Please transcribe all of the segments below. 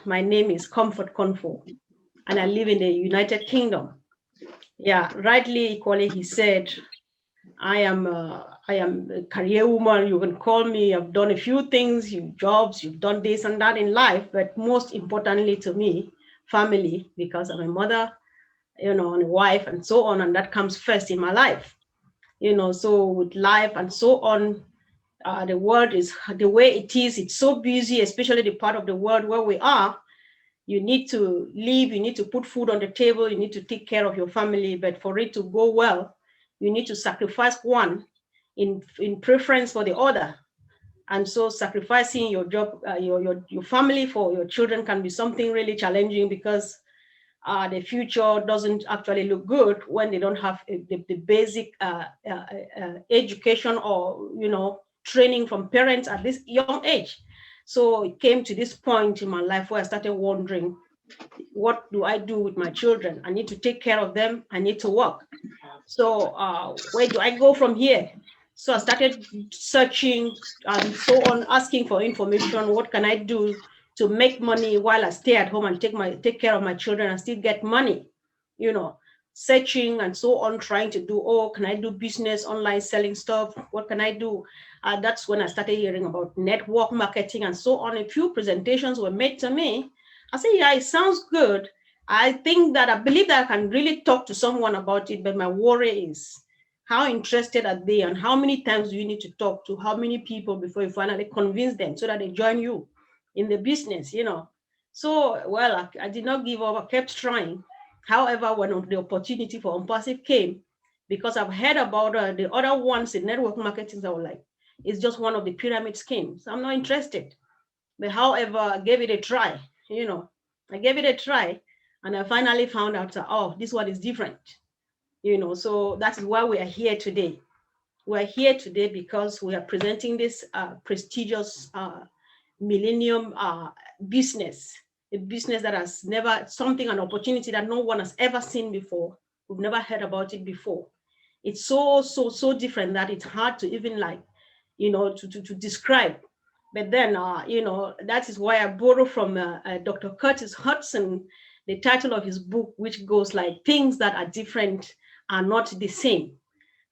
My name is Comfort Confo, and I live in the United Kingdom. Yeah, rightly, equally, he said, I am a career woman. You can call me. I've done a few things, you jobs, you've done this and that in life, but most importantly to me, family, because I'm a mother, and a wife, and so on, and that comes first in my life. So with life and so on, the world is the way it is. It's so busy, especially the part of the world where we are. You need to live, you need to put food on the table, you need to take care of your family, but for it to go well, you need to sacrifice one in preference for the other. And so sacrificing your job, your family for your children can be something really challenging, because the future doesn't actually look good when they don't have the basic education, or training from parents at this young age. So it came to this point in my life where I started wondering, what do I do with my children? I need to take care of them. I need to work. So where do I go from here? So I started searching and so on, asking for information. What can I do to make money while I stay at home and take care of my children and still get money? You know, Searching and so on, trying to do. Oh, can I do business online, selling stuff? What can I do? That's when I started hearing about network marketing and so on. A few presentations were made to me. I said, yeah, it sounds good. I believe that I can really talk to someone about it, but my worry is, how interested are they, and how many times do you need to talk to how many people before you finally convince them so that they join you in the business? So, well, I did not give up. I kept trying. However, when the opportunity for Unpassive came, because I've heard about the other ones in network marketing, I was like, it's just one of the pyramid schemes. I'm not interested. But however, I gave it a try. You know, I gave it a try, and I finally found out, oh, this one is different. So that is why we are here today. We're here today because we are presenting this prestigious millennium business, a business that has never, something, an opportunity that no one has ever seen before. We've never heard about it before. It's so different that it's hard to even to describe. But then, that is why I borrow from Dr. Curtis Hudson, the title of his book, which goes like, things that are different are not the same.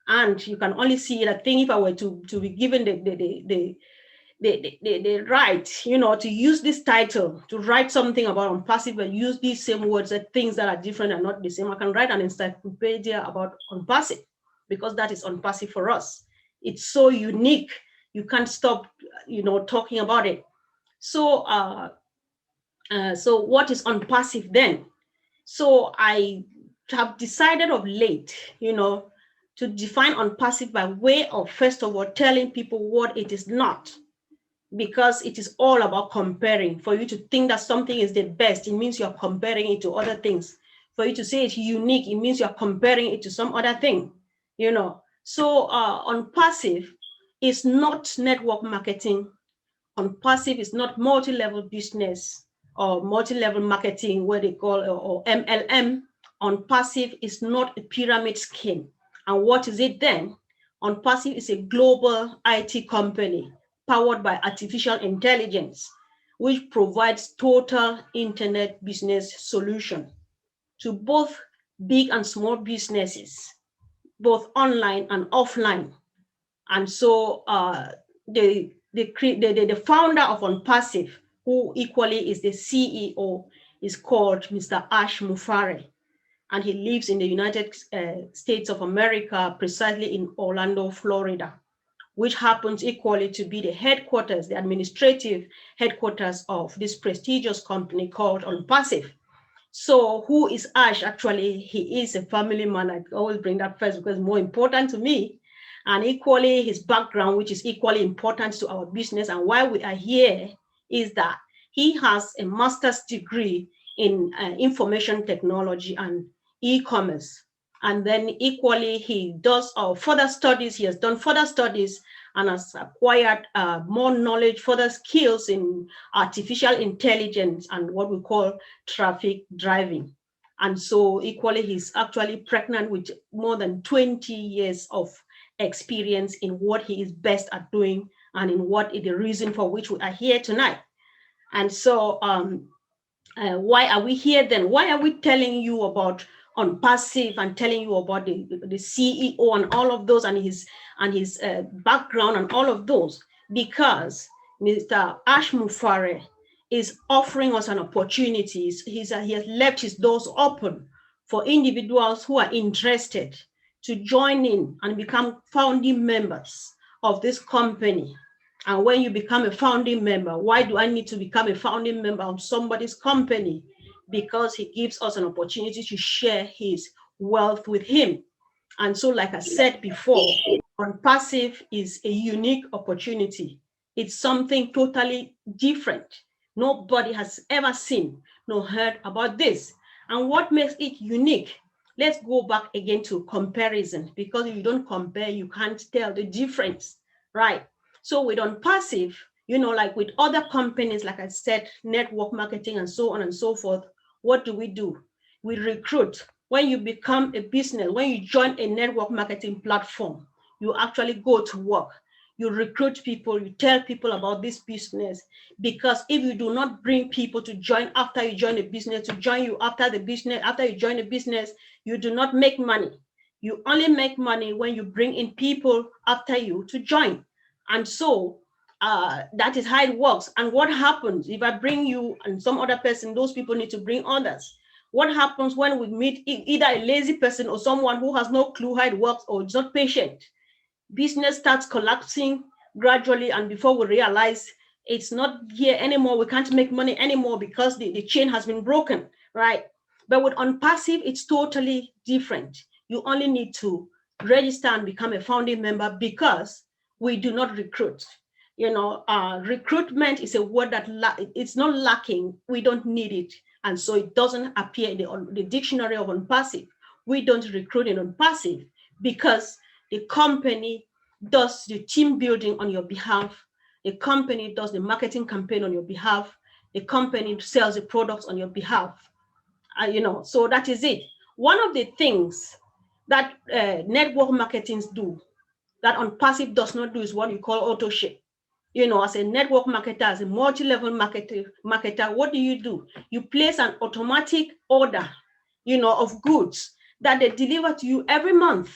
And you can only see it. I think if I were to be given the right, to use this title to write something about Unpassive, but use these same words, that things that are different are not the same, I can write an encyclopedia about Unpassive, because that is Unpassive for us. It's so unique. You can't stop, talking about it. So what is Unpassive then? So I have decided of late, to define Unpassive by way of, first of all, telling people what it is not, because it is all about comparing. For you to think that something is the best, it means you're comparing it to other things. For you to say it's unique, it means you're comparing it to some other thing. So Unpassive is not network marketing. Unpassive is not multi-level business or multi-level marketing, where they call, or MLM. Unpassive is not a pyramid scheme. And what is it then? Unpassive is a global IT company powered by artificial intelligence, which provides total internet business solution to both big and small businesses, both online and offline. And so the founder of Unpassive, who equally is the CEO, is called Mr. Ash Mufare, and he lives in the United States of America, precisely in Orlando, Florida, which happens equally to be the headquarters, the administrative headquarters of this prestigious company called Unpassive. So who is Ash? Actually, he is a family man. I always bring that first because it's more important to me. And equally, his background, which is equally important to our business and why we are here, is that he has a master's degree in information technology and e-commerce. And then equally, he does further studies. He has done further studies and has acquired more knowledge, further skills in artificial intelligence and what we call traffic driving. And so equally, he's actually pregnant with more than 20 years of experience in what he is best at doing, and in what is the reason for which we are here tonight. And so Why are we here then? Why are we telling you about on passive and telling you about the CEO and all of those and his background and all of those? Because Mr. Ash Mufare is offering us an opportunity. He has left his doors open for individuals who are interested to join in and become founding members of this company. And when you become a founding member, why do I need to become a founding member of somebody's company? Because he gives us an opportunity to share his wealth with him. And so, like I said before, on passive is a unique opportunity. It's something totally different. Nobody has ever seen nor heard about this. And what makes it unique? Let's go back again to comparison, because if you don't compare, you can't tell the difference, right? So with on passive, like with other companies, like I said, network marketing and so on and so forth, what do? We recruit. When you become a business, when you join a network marketing platform, you actually go to work. You recruit people, you tell people about this business, because if you do not bring people to join after you join a business, to join you after you join a business, you do not make money. You only make money when you bring in people after you to join. And so that is how it works. And what happens if I bring you and some other person, those people need to bring others. What happens when we meet either a lazy person or someone who has no clue how it works or is not patient? Business starts collapsing gradually, and before we realize, it's not here anymore. We can't make money anymore because the chain has been broken, right? But with OnPassive, it's totally different. You only need to register and become a founding member, because we do not recruit. Recruitment is a word that it's not lacking. We don't need it. And so it doesn't appear in the dictionary of OnPassive. We don't recruit in OnPassive because the company does the team building on your behalf. The company does the marketing campaign on your behalf. The company sells the products on your behalf. So that is it. One of the things that network marketing do that OnPassive does not do is what you call auto ship. As a network marketer, as a multi-level marketer, what do? You place an automatic order, of goods that they deliver to you every month,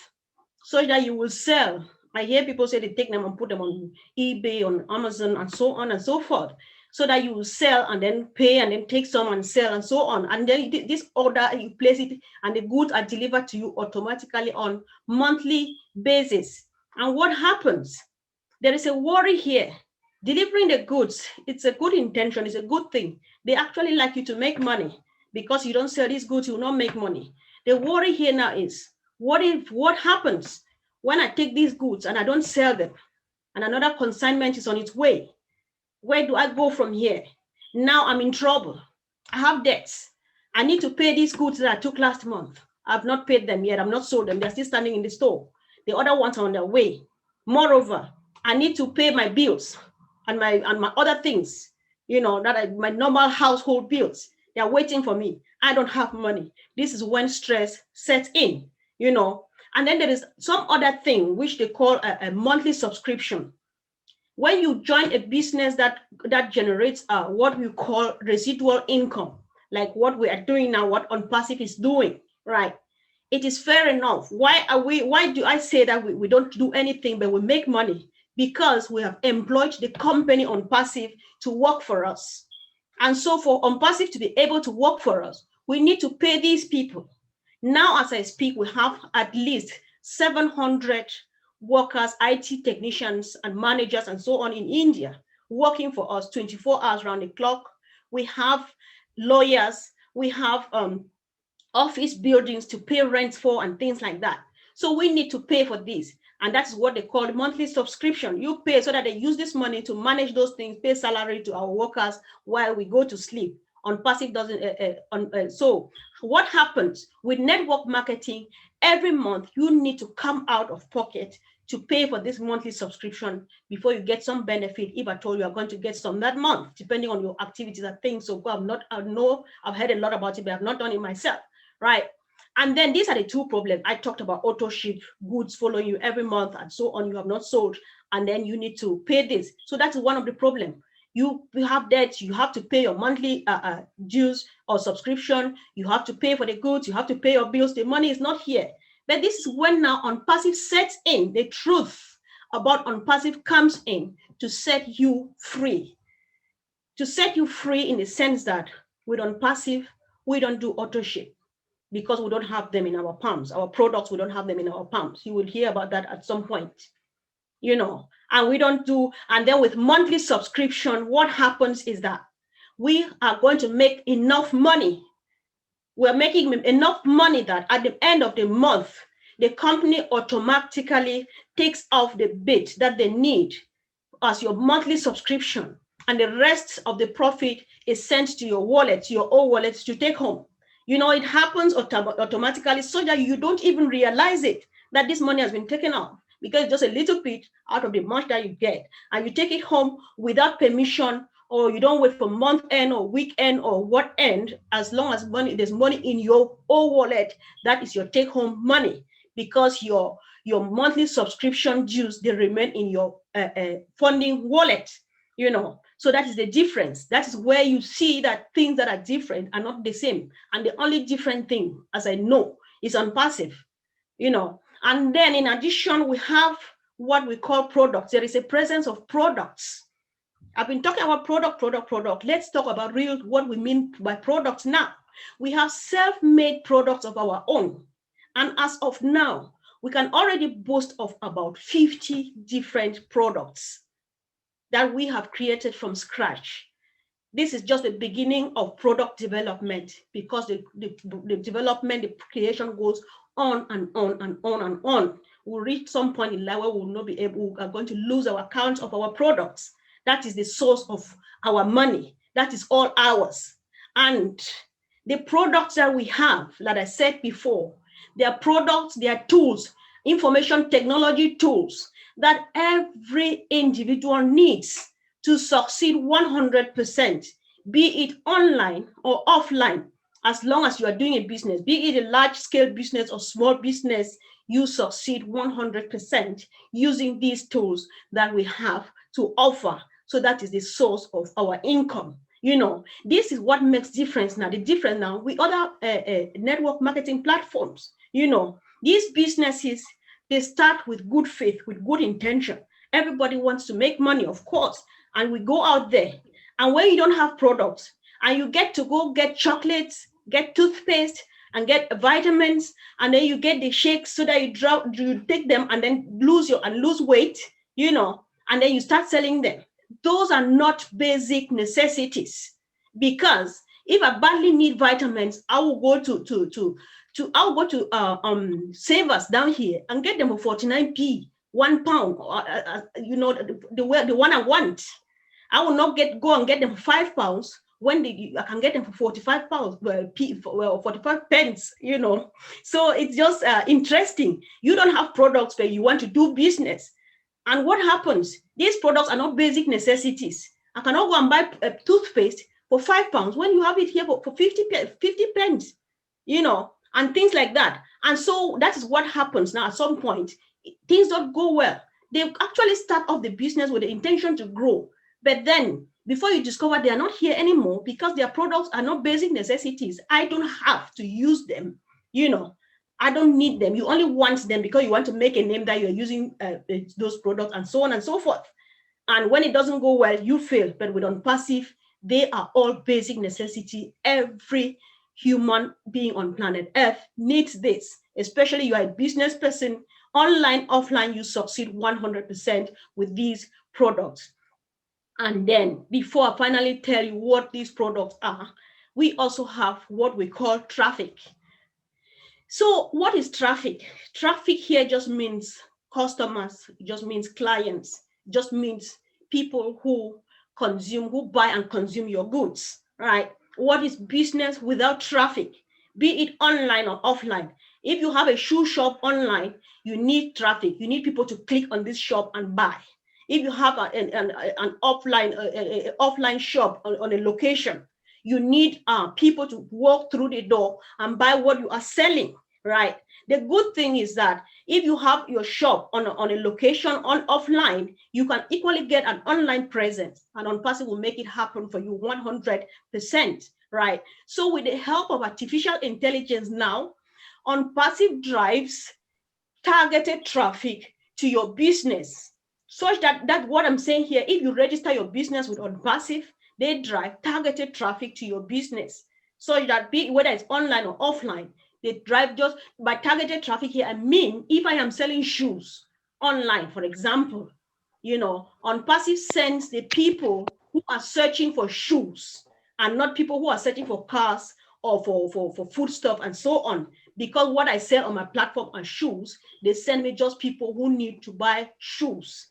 so that you will sell. I hear people say they take them and put them on eBay, on Amazon, and so on and so forth, so that you will sell and then pay and then take some and sell and so on. And then this order, you place it and the goods are delivered to you automatically on monthly basis. And what happens? There is a worry here. Delivering the goods, it's a good intention, it's a good thing. They actually like you to make money, because you don't sell these goods, you will not make money. The worry here now is, what happens when I take these goods and I don't sell them, and another consignment is on its way? Where do I go from here? Now I'm in trouble. I have debts. I need to pay these goods that I took last month. I've not paid them yet. I've not sold them. They're still standing in the store. The other ones are on their way. Moreover, I need to pay my bills and my other things, my normal household bills. They're waiting for me. I don't have money. This is when stress sets in, And then there is some other thing which they call a monthly subscription. When you join a business that generates what we call residual income, like what we are doing now, what OnPassive is doing, right? It is fair enough. Why do I say that we don't do anything but we make money? Because we have employed the company OnPassive to work for us. And so for OnPassive to be able to work for us, we need to pay these people. Now, as I speak, we have at least 700 workers, IT technicians and managers and so on in India working for us 24 hours around the clock. We have lawyers, we have office buildings to pay rents for and things like that. So we need to pay for this. And that's what they call monthly subscription. You pay so that they use this money to manage those things, pay salary to our workers while we go to sleep. OnPassive doesn't. So what happens with network marketing? Every month you need to come out of pocket to pay for this monthly subscription before you get some benefit, if at all you are going to get some that month, depending on your activities and things. So I've heard a lot about it, but I've not done it myself, right? And then these are the two problems. I talked about auto ship, goods following you every month and so on, you have not sold, and then you need to pay this. So that's one of the problems. You have debts, you have to pay your monthly dues or subscription, you have to pay for the goods, you have to pay your bills, the money is not here. But this is when now unpassive sets in, the truth about unpassive comes in to set you free. To set you free in the sense that with unpassive, we don't do auto ship because we don't have them in our palms. Our products, we don't have them in our palms. You will hear about that at some point, and we don't do, and then with monthly subscription, what happens is that we are going to make enough money. We're making enough money that at the end of the month, the company automatically takes off the bit that they need as your monthly subscription, and the rest of the profit is sent to your wallet, your own wallet, to take home. It happens automatically so that you don't even realize it, that this money has been taken off, because it's just a little bit out of the much that you get, and you take it home without permission, or you don't wait for month end or weekend or what end. As long as there's money in your own wallet, that is your take home money, because your monthly subscription dues, they remain in your funding wallet. So that is the difference. That is where you see that things that are different are not the same, and the only different thing, as I know, is unpassive. And then in addition, we have what we call products. There is a presence of products. I've been talking about product. Let's talk about what we mean by products now. We have self-made products of our own. And as of now, we can already boast of about 50 different products that we have created from scratch. This is just the beginning of product development, because the development, the creation goes on and on and on and on. We'll reach some point in life where we are going to lose our count of our products. That is the source of our money. That is all ours. And the products that we have, like I said before, they are products, they are tools, information technology tools that every individual needs to succeed 100%, be it online or offline. As long as you are doing a business, be it a large scale business or small business, you succeed 100% using these tools that we have to offer. So that is the source of our income. This is what makes difference now. The difference now with other network marketing platforms. These businesses, they start with good faith, with good intention. Everybody wants to make money, of course, and we go out there. And when you don't have products, and you get to go get chocolates, get toothpaste, and get vitamins, and then you get the shakes so that you take them and then lose weight, and then you start selling them. Those are not basic necessities, because if I badly need vitamins, I will go to Savers down here and get them for 49p, £1, the one I want. I will not go and get them for £5 when I can get them for 45 pounds, 45 pence, So it's just interesting. You don't have products where you want to do business. And what happens? These products are not basic necessities. I cannot go and buy a toothpaste for £5 when you have it here for 50 pence, and things like that. And so that is what happens now. At some point, things don't go well. They actually start off the business with the intention to grow. But then before you discover they are not here anymore because their products are not basic necessities. I don't have to use them, I don't need them. You only want them because you want to make a name that you're using those products and so on and so forth. And when it doesn't go well, you fail. But with unpassive, they are all basic necessity. Every human being on planet Earth needs this, especially you are a business person, online, offline, you succeed 100% with these products. And then before I finally tell you what these products are, we also have what we call traffic. So what is traffic? Traffic here just means customers, it just means clients, it just means people who buy and consume your goods, right? What is business without traffic? Be it online or offline. If you have a shoe shop online, you need traffic. You need people to click on this shop and buy. If you have an offline shop on a location, you need people to walk through the door and buy what you are selling. right? The good thing is that if you have your shop on a location on offline, you can equally get an online presence, and OnPassive will make it happen for you 100%, right? So with the help of artificial intelligence now, OnPassive drives targeted traffic to your business, such that what I'm saying here, if you register your business with OnPassive, they drive targeted traffic to your business, so that whether it's online or offline, they drive just by targeted traffic here. I mean, if I am selling shoes online, for example, OnPassive sends the people who are searching for shoes and not people who are searching for cars or for food stuff and so on. Because what I sell on my platform are shoes, they send me just people who need to buy shoes.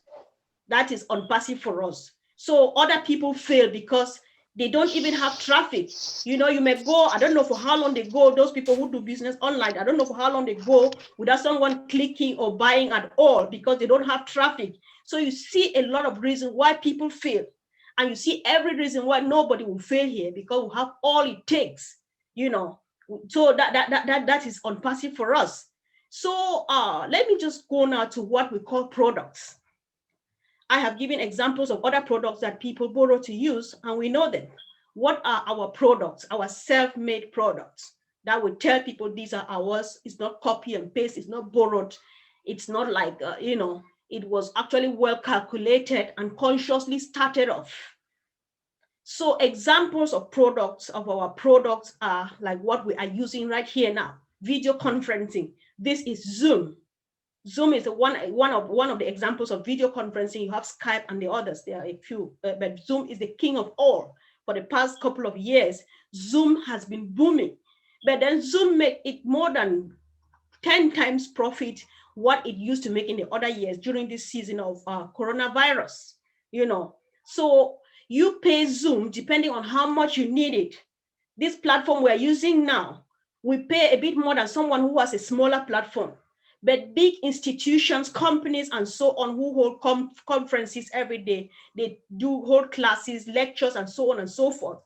That is OnPassive for us. So other people fail because they don't even have traffic. You may go, I don't know for how long they go, those people who do business online, I don't know for how long they go without someone clicking or buying at all because they don't have traffic. So you see a lot of reasons why people fail. And you see every reason why nobody will fail here, because we have all it takes, So that is OnPassive for us. So let me just go now to what we call products. I have given examples of other products that people borrow to use, and we know them. What are our products, our self-made products that we tell people these are ours? It's not copy and paste, it's not borrowed. It's not like, it was actually well calculated and consciously started off. So examples of products, of our products, are like what we are using right here now. Video conferencing. This is Zoom. Zoom is one of the examples of video conferencing. You have Skype and the others. There are a few, but Zoom is the king of all. For the past couple of years, Zoom has been booming. But then Zoom made it more than 10 times profit what it used to make in the other years during this season of coronavirus. So you pay Zoom depending on how much you need it. This platform we're using now, we pay a bit more than someone who has a smaller platform. But big institutions, companies, and so on, who hold conferences every day, they do hold classes, lectures, and so on and so forth.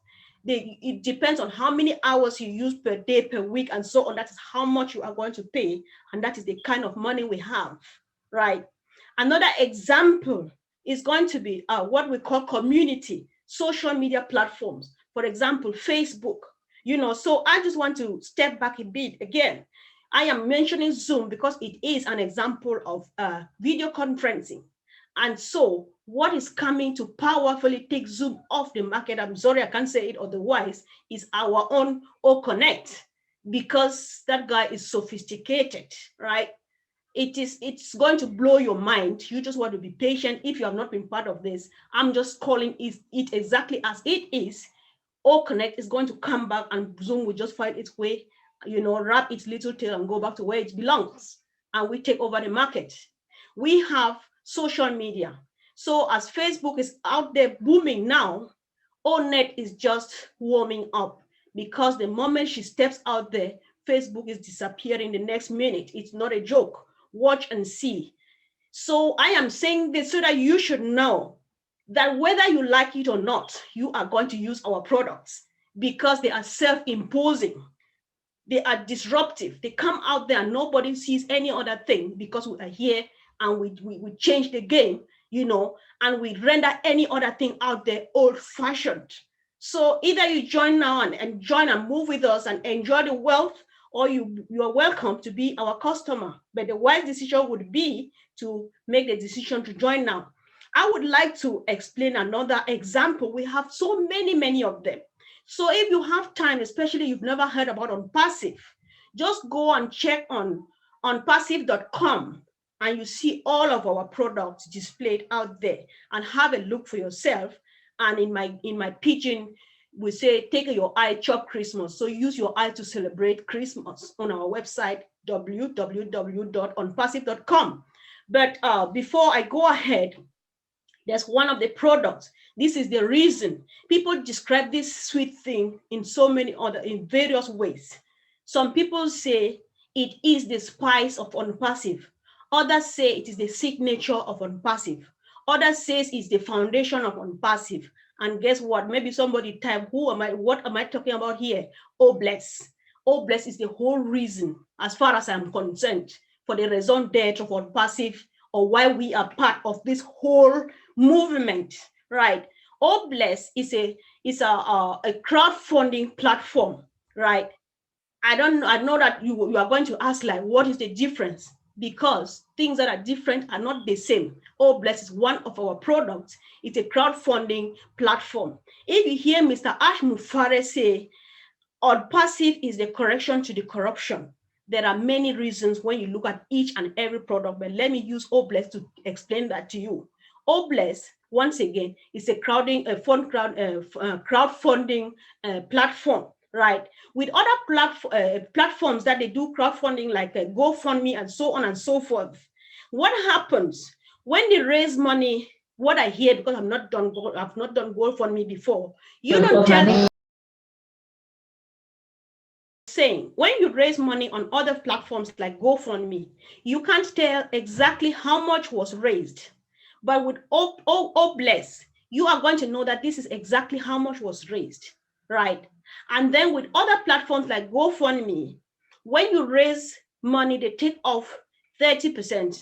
It depends on how many hours you use per day, per week, and so on. That is how much you are going to pay, and that is the kind of money we have, right? Another example is going to be what we call community, social media platforms. For example, Facebook. So I just want to step back a bit again. I am mentioning Zoom because it is an example of video conferencing. And so what is coming to powerfully take Zoom off the market, I'm sorry, I can't say it otherwise, is our own OConnect, because that guy is sophisticated, right? It's going to blow your mind. You just want to be patient. If you have not been part of this, I'm just calling it exactly as it is. OConnect is going to come back and Zoom will just find its way, wrap its little tail and go back to where it belongs, and we take over the market. We have social media. So as Facebook is out there booming now, Onet is just warming up, because the moment she steps out there, Facebook is disappearing the next minute. It's not a joke. Watch and see. So I am saying this so that you should know that whether you like it or not, you are going to use our products, because they are self-imposing. They are disruptive. They come out there and nobody sees any other thing, because we are here and we change the game, and we render any other thing out there old-fashioned. So either you join now and join and move with us and enjoy the wealth, or you are welcome to be our customer. But the wise decision would be to make the decision to join now. I would like to explain another example. We have so many of them. So if you have time, especially you've never heard about OnPassive, just go and check on onpassive.com, and you see all of our products displayed out there, and have a look for yourself. And in my pidgin, we say, take your eye, chop Christmas. So use your eye to celebrate Christmas on our website, www.onpassive.com. But before I go ahead, there's one of the products. This is the reason people describe this sweet thing in various ways. Some people say it is the spice of OnPassive. Others say it is the signature of OnPassive. Others say it's the foundation of OnPassive. And guess what? Maybe somebody type, what am I talking about here? Oh, bless. Obless is the whole reason, as far as I'm concerned, for the raison d'etre of OnPassive, or why we are part of this whole movement, right? Obless is a crowdfunding platform, right? I know that you are going to ask, like, what is the difference? Because things that are different are not the same. Obless is one of our products. It's a crowdfunding platform. If you hear Mr. Ash Mufare say, OnPassive is the correction to the corruption, there are many reasons when you look at each and every product, but let me use Obless to explain that to you. Obless, once again, is a crowdfunding platform, right? With other platforms that they do crowdfunding, like GoFundMe and so on and so forth. What happens when they raise money? What I hear, because I've not done GoFundMe before, you don't tell. Saying when you raise money on other platforms like GoFundMe, you can't tell exactly how much was raised. But with Obless, you are going to know that this is exactly how much was raised, right? And then with other platforms like GoFundMe, when you raise money, they take off 30%,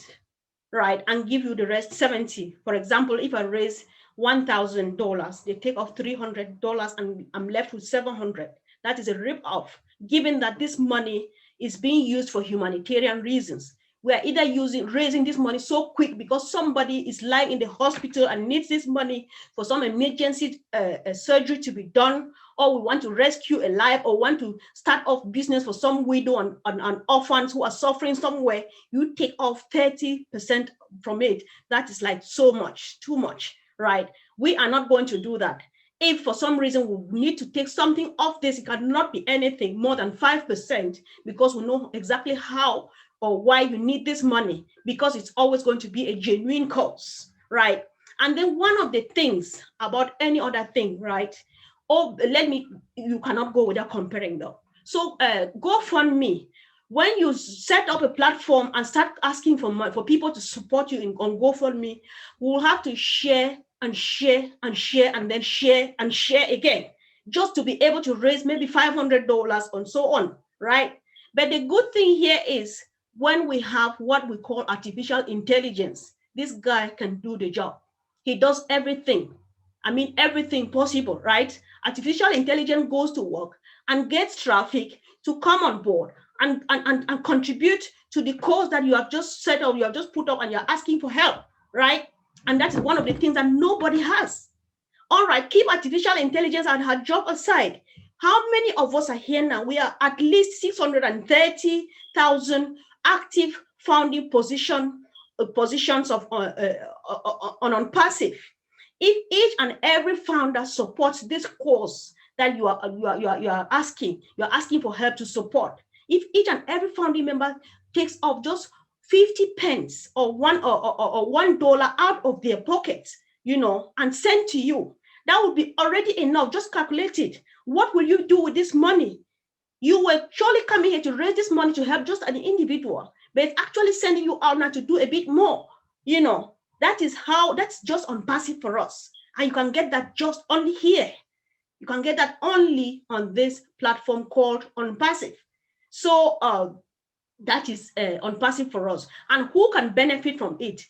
right, and give you the rest 70. For example, if I raise $1,000, they take off $300 and I'm left with 700. That is a rip-off, given that this money is being used for humanitarian reasons. We are either raising this money so quick because somebody is lying in the hospital and needs this money for some emergency surgery to be done, or we want to rescue a life, or want to start off business for some widow and orphans who are suffering somewhere. You take off 30% from it. That is like so much, too much, right? We are not going to do that. If for some reason we need to take something off this, it cannot be anything more than 5%, because we know exactly how or why you need this money, because it's always going to be a genuine cause, right? And then one of the things about any other thing, right? You cannot go without comparing though. So GoFundMe, when you set up a platform and start asking for people to support you on GoFundMe, we'll have to share and share and share and then share and share again, just to be able to raise maybe $500 and so on, right? But the good thing here is when we have what we call artificial intelligence, this guy can do the job. He does everything. I mean, everything possible, right? Artificial intelligence goes to work and gets traffic to come on board and contribute to the cause that you have just set up, you have just put up, and you're asking for help, right? And that's one of the things that nobody has. All right, keep artificial intelligence and her job aside. How many of us are here now? We are at least 630,000 active founding positions of on OnPassive. If each and every founder supports this cause that you are asking for help to support, if each and every founding member takes off just 50 pence or $1 out of their pockets, and send to you, that would be already enough. Just calculate it. What will you do with this money? You were surely coming here to raise this money to help just an individual, but it's actually sending you out now to do a bit more. That's just OnPassive for us. And you can get that just only here. You can get that only on this platform called OnPassive. So that is OnPassive for us. And who can benefit from it?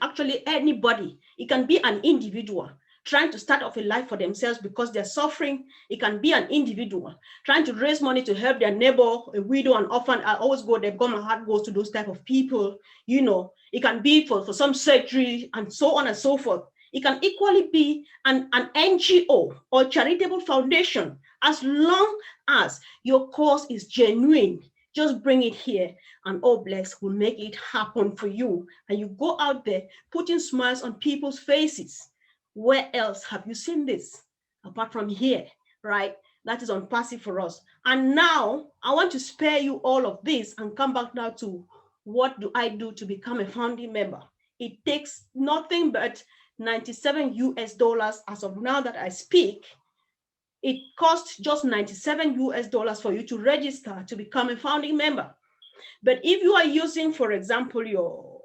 Actually, anybody. It can be an individual trying to start off a life for themselves because they're suffering. It can be an individual trying to raise money to help their neighbor, a widow, an orphan. I always go there, my heart goes to those type of people. It can be for some surgery and so on and so forth. It can equally be an NGO or charitable foundation. As long as your cause is genuine, just bring it here, and Obless will make it happen for you. And you go out there putting smiles on people's faces. Where else have you seen this apart from here, right? That is OnPassive for us. And now I want to spare you all of this and come back now to what do I do to become a founding member. It takes nothing but $97 as of now that I speak. It costs just $97 for you to register to become a founding member. But if you are using, for example, your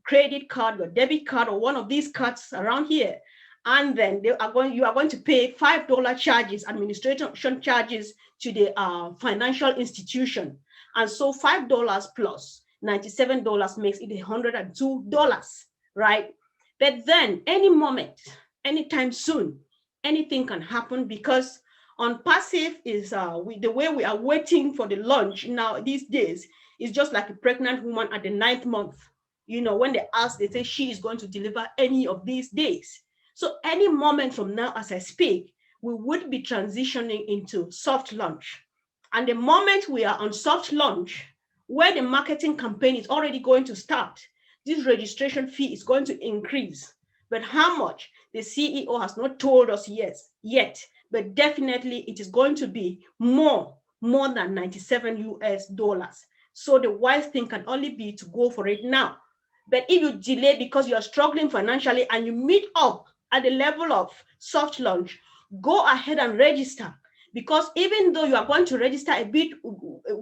credit card, your debit card, or one of these cards around here, And then you are going to pay $5 charges, administration charges to the financial institution. And so $5 plus $97 makes it $102, right? But then any moment, anytime soon, anything can happen, because on passive is the way we are waiting for the launch now these days is just like a pregnant woman at the 9th month. When they ask, they say she is going to deliver any of these days. So any moment from now, as I speak, we would be transitioning into soft launch. And the moment we are on soft launch, where the marketing campaign is already going to start, this registration fee is going to increase. But how much? The CEO has not told us yet, but definitely it is going to be more than $97. So the wise thing can only be to go for it now. But if you delay because you are struggling financially and you meet up at the level of soft launch, go ahead and register. Because even though you are going to register a bit,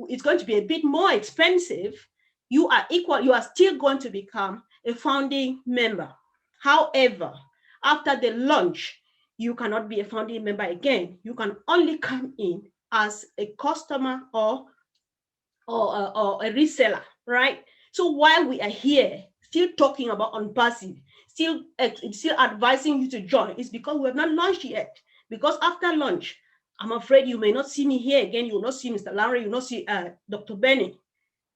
it's going to be a bit more expensive, you are still going to become a founding member. However, after the launch, you cannot be a founding member again. You can only come in as a customer or a reseller, right? So while we are here still talking about OnPassive, still advising you to join, is because we have not launched yet. Because after launch, I'm afraid you may not see me here again. You will not see Mr. Larry. You will not see Dr. Benny,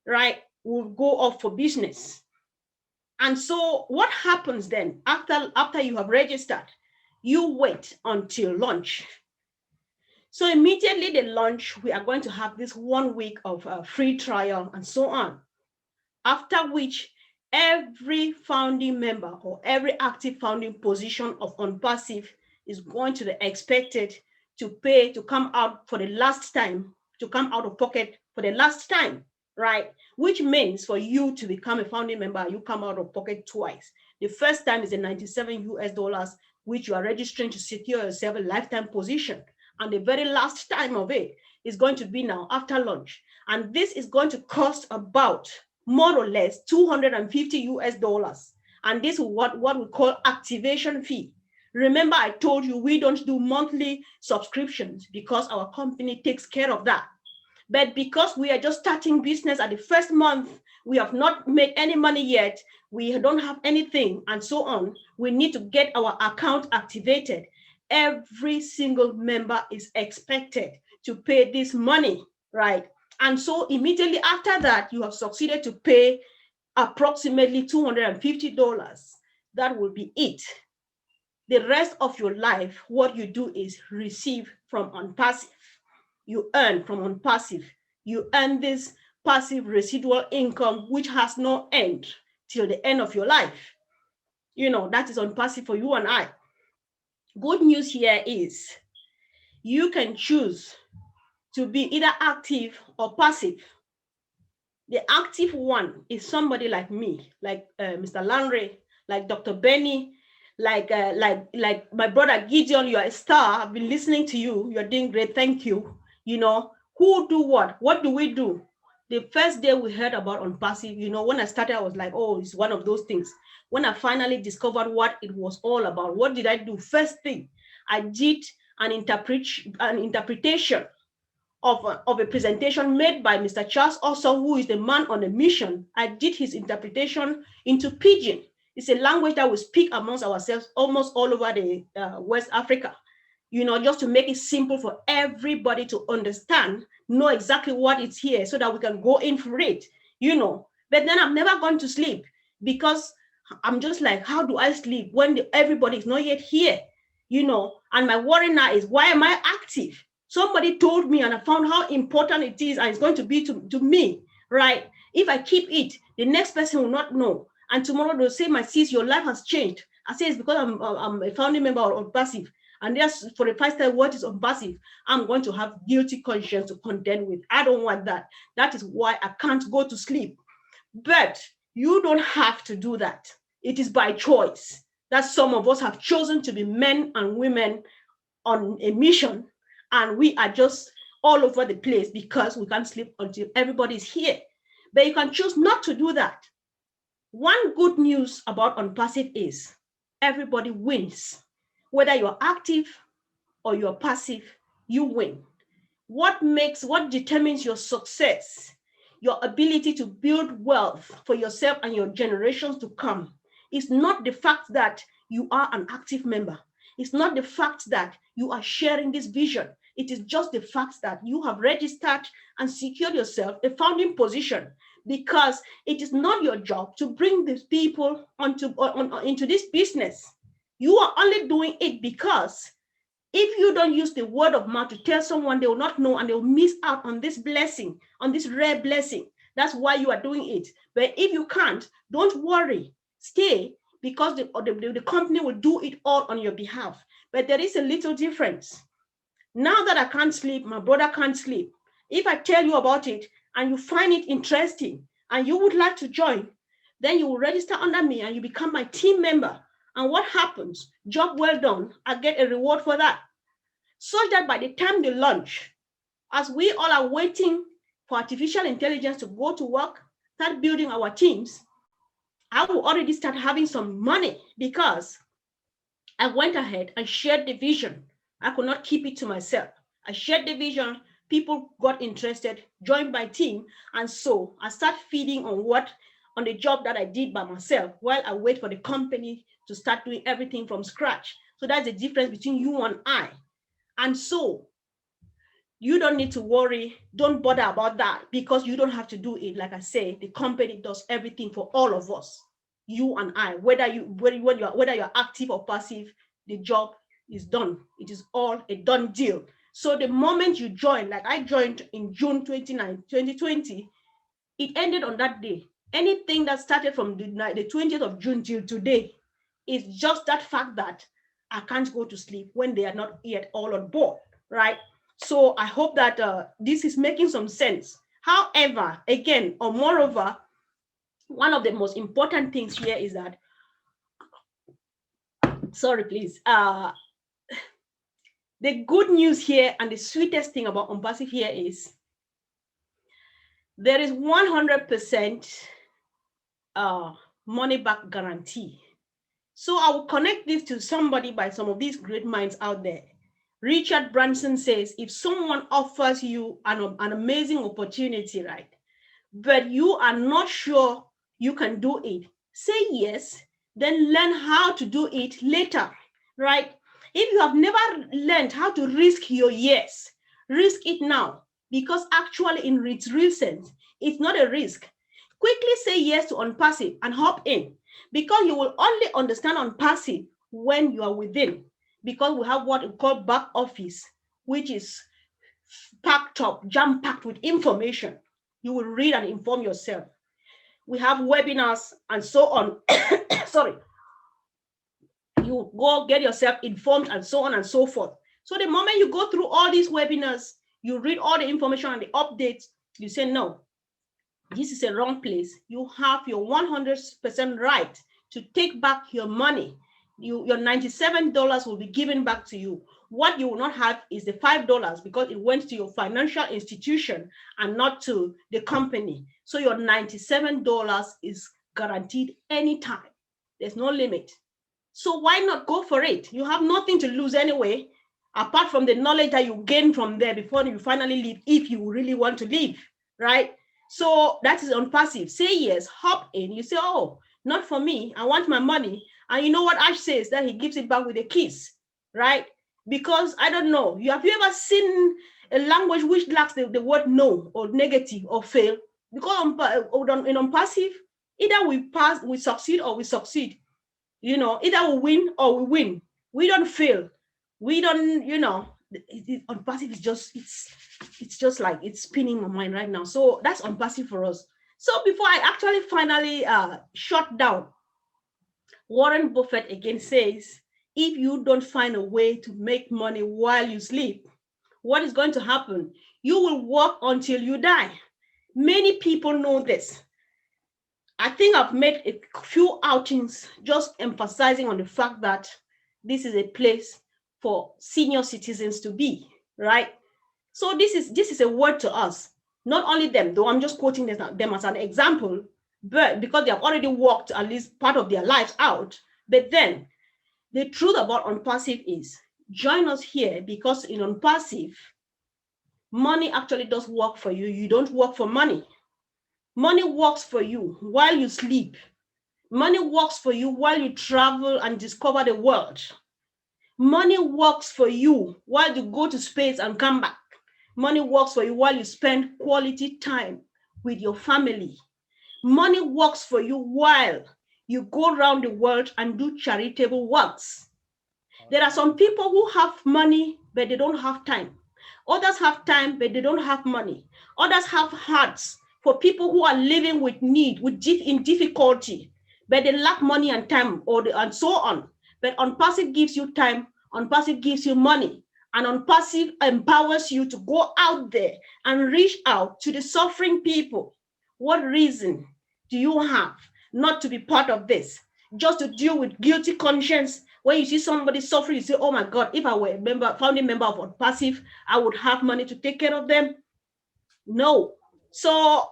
right? We'll go off for business. And so what happens then after you have registered? You wait until launch. So immediately the launch, we are going to have this 1 week of free trial and so on. After which every founding member or every active founding position of OnPassive is going to be expected to pay, to come out for the last time, to come out of pocket for the last time, right? Which means for you to become a founding member, you come out of pocket twice. The first time is the $97, which you are registering to secure yourself a lifetime position. And the very last time of it is going to be now after launch. And this is going to cost about more or less $250. And this is what we call activation fee. Remember, I told you we don't do monthly subscriptions because our company takes care of that. But because we are just starting business at the first month, we have not made any money yet, we don't have anything and so on, we need to get our account activated. Every single member is expected to pay this money, right? And so immediately after that, you have succeeded to pay approximately $250. That will be it. The rest of your life, what you do is receive from OnPassive. You earn from OnPassive. You earn this passive residual income, which has no end till the end of your life. That is OnPassive for you and I. Good news here is you can choose to be either active or passive. The active one is somebody like me, like Mr. Landry, like Dr. Benny, like my brother Gideon. You are a star. I've been listening to you. You're doing great. Thank you. Who do what? What do we do? The first day we heard about OnPassive, when I started, I was like, oh, it's one of those things. When I finally discovered what it was all about, what did I do? First thing, I did an interpretation of a presentation made by Mr. Charles Osson, who is the man on a mission. I did his interpretation into Pidgin. It's a language that we speak amongst ourselves almost all over the West Africa, just to make it simple for everybody to understand, know exactly what it's here so that we can go in for it, But then I've never gone to sleep because I'm just like, how do I sleep when everybody is not yet here, And my worry now is, why am I active? Somebody told me and I found how important it is and it's going to be to me, right? If I keep it, the next person will not know. And tomorrow they'll say, my sis, your life has changed. I say, it's because I'm a founding member of OnPassive. And just for the first time, what is OnPassive? I'm going to have guilty conscience to contend with. I don't want that. That is why I can't go to sleep. But you don't have to do that. It is by choice that some of us have chosen to be men and women on a mission. And we are just all over the place because we can't sleep until everybody's here. But you can choose not to do that. One good news about OnPassive is everybody wins. Whether you're active or you're passive, you win. What determines your success, your ability to build wealth for yourself and your generations to come, is not the fact that you are an active member. It's not the fact that you are sharing this vision. It is just the fact that you have registered and secured yourself a founding position, because it is not your job to bring these people into this business. You are only doing it because if you don't use the word of mouth to tell someone, they will not know and they will miss out on this blessing, on this rare blessing. That's why you are doing it. But if you can't, don't worry. Stay, because the company will do it all on your behalf. But there is a little difference. Now that I can't sleep, my brother can't sleep. If I tell you about it and you find it interesting and you would like to join, then you will register under me and you become my team member. And what happens? Job well done. I get a reward for that. Such that by the time they launch, as we all are waiting for artificial intelligence to go to work, start building our teams, I will already start having some money because I went ahead and shared the vision. I could not keep it to myself. I shared the vision. People got interested, joined my team. And so I start feeding on the job that I did by myself while I wait for the company to start doing everything from scratch. So that's the difference between you and I. And so you don't need to worry. Don't bother about that, because you don't have to do it. Like I say, the company does everything for all of us, you and I, whether you're active or passive, the job is done. It is all a done deal. So the moment you join, like I joined in June 29, 2020, it ended on that day. Anything that started from the 20th of June till today is just that fact that I can't go to sleep when they are not yet all on board, right? So I hope that this is making some sense. However, again, or moreover, one of the most important things here is that, sorry, please. The good news here and the sweetest thing about OnPassive here is there is 100% money back guarantee. So I will connect this to somebody by some of these great minds out there. Richard Branson says, if someone offers you an amazing opportunity, right, but you are not sure you can do it, say yes, then learn how to do it later, right? If you have never learned how to risk your yes, risk it now, because actually in its real sense, it's not a risk. Quickly say yes to OnPassive and hop in, because you will only understand OnPassive when you are within, because we have what we call back office, which is packed up, jam-packed with information. You will read and inform yourself. We have webinars and so on. Sorry. You go get yourself informed and so on and so forth. So the moment you go through all these webinars, you read all the information and the updates, you say, no, this is a wrong place. You have your 100% right to take back your money. Your $97 will be given back to you. What you will not have is the $5, because it went to your financial institution and not to the company. So your $97 is guaranteed anytime. There's no limit. So why not go for it? You have nothing to lose anyway, apart from the knowledge that you gain from there before you finally leave, if you really want to leave, right? So that is OnPassive. Say yes, hop in. You say, oh, not for me. I want my money. And you know what Ash says? That he gives it back with a kiss, right? Because I don't know. Have you ever seen a language which lacks the word no or negative or fail? Because in OnPassive, either we pass, we succeed, or we succeed. You know, either we win or we win. We don't fail. We don't, you know, OnPassive is just, it's just like, it's spinning my mind right now. So that's OnPassive for us. So before I actually finally shut down, Warren Buffett again says, if you don't find a way to make money while you sleep, what is going to happen? You will work until you die. Many people know this. I think I've made a few outings just emphasizing on the fact that this is a place for senior citizens to be, right? So this is a word to us, not only them, though I'm just quoting them as an example, but because they have already worked at least part of their lives out. But then The truth about OnPassive is, join us here because in OnPassive, money actually does work for you. You don't work for money. Money works for you while you sleep. Money works for you while you travel and discover the world. Money works for you while you go to space and come back. Money works for you while you spend quality time with your family. Money works for you while you go around the world and do charitable works. There are some people who have money, but they don't have time. Others have time, but they don't have money. Others have hearts for people who are living with need, in difficulty, but they lack money and time, and so on. But OnPassive gives you time, OnPassive gives you money, and OnPassive empowers you to go out there and reach out to the suffering people. What reason do you have not to be part of this? Just to deal with guilty conscience. When you see somebody suffering, you say, oh my God, if I were a founding member of OnPassive, I would have money to take care of them. No. So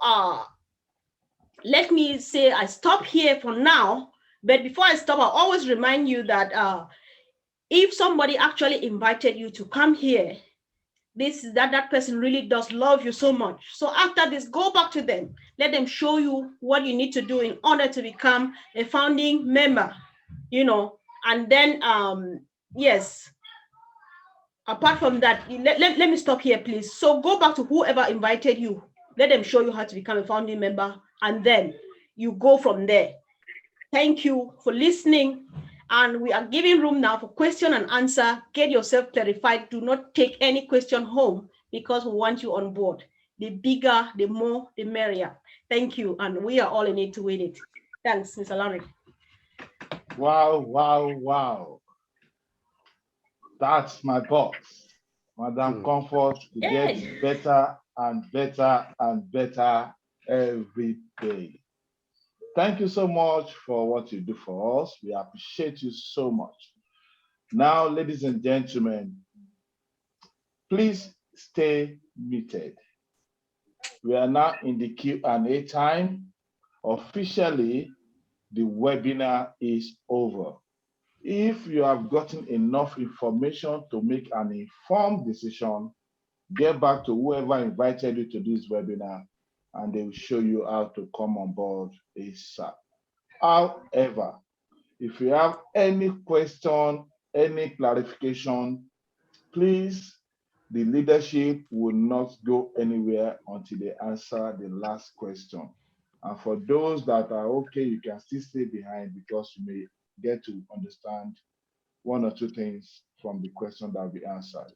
let me say I stop here for now. But before I stop, I always remind you that if somebody actually invited you to come here, that person really does love you so much. So after this, go back to them. Let them show you what you need to do in order to become a founding member, and then, yes, apart from that, let me stop here, please. So go back to whoever invited you. Let them show you how to become a founding member, and then you go from there. Thank you for listening. And we are giving room now for question and answer. Get yourself clarified. Do not take any question home because we want you on board. The bigger, the more, the merrier. Thank you. And we are all in it to win it. Thanks, Mr. Larry. Wow, wow, wow. That's my boss. Madam Comfort gets better and better and better every day. Thank you so much for what you do for us. We appreciate you so much. Now, ladies and gentlemen, please stay muted. We are now in the Q&A time. Officially, the webinar is over. If you have gotten enough information to make an informed decision, get back to whoever invited you to this webinar and they will show you how to come on board ASAP. However, if you have any question, any clarification, please, the leadership will not go anywhere until they answer the last question. And for those that are okay, you can still stay behind because you may get to understand one or two things from the question that will be answered.